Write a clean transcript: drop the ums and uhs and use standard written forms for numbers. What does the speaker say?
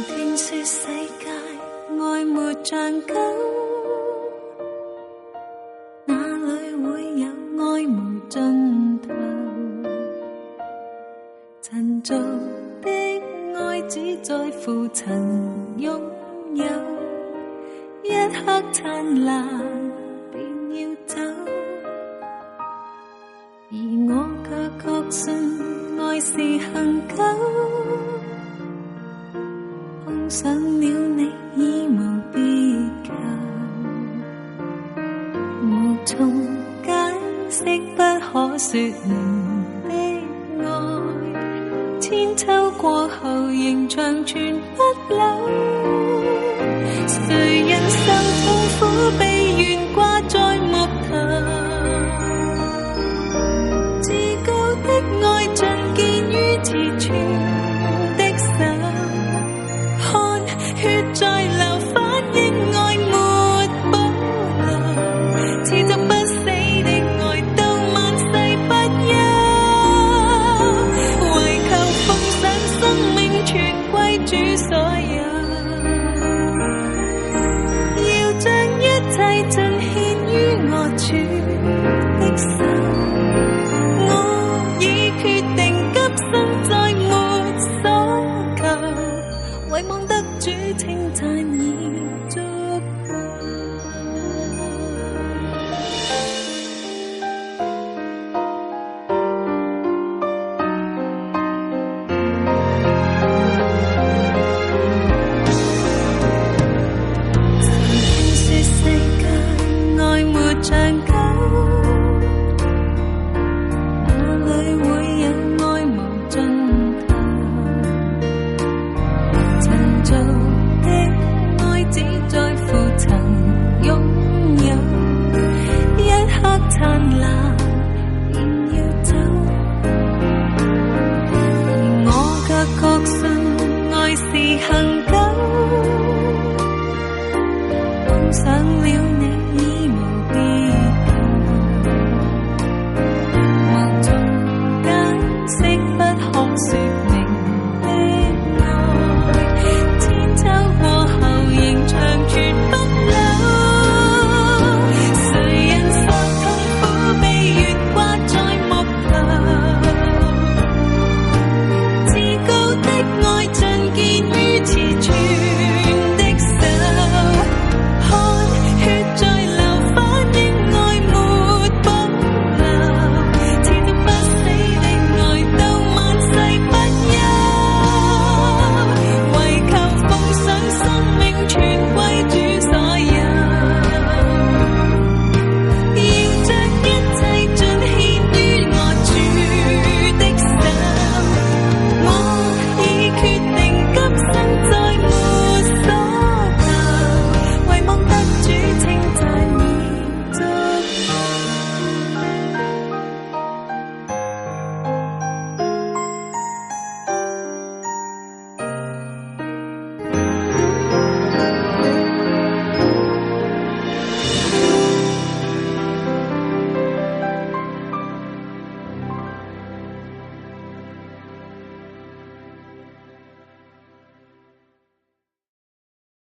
聽說世界愛沒長久，哪裏會有愛無盡頭？塵俗的愛只在乎曾擁有，一刻燦爛便要走，而我卻確信愛是恆久。碰上了你已無別求，無從解釋不可說明的愛，千秋過後仍長存不朽。誰人受痛苦被懸掛在木頭，至高的愛盡見於慈存的手，血在流，反映愛沒保留，似作不死的愛到萬世不休，為求奉上生命全歸主所有，要將一切盡獻於我主的手，我已決定今生再沒所求，唯望得主稱讚已足夠。曾聽說世界愛沒長久，哪裏會有愛無盡頭？塵俗的愛只在乎曾擁有，一刻燦爛便要走，而我卻確信愛是恆久。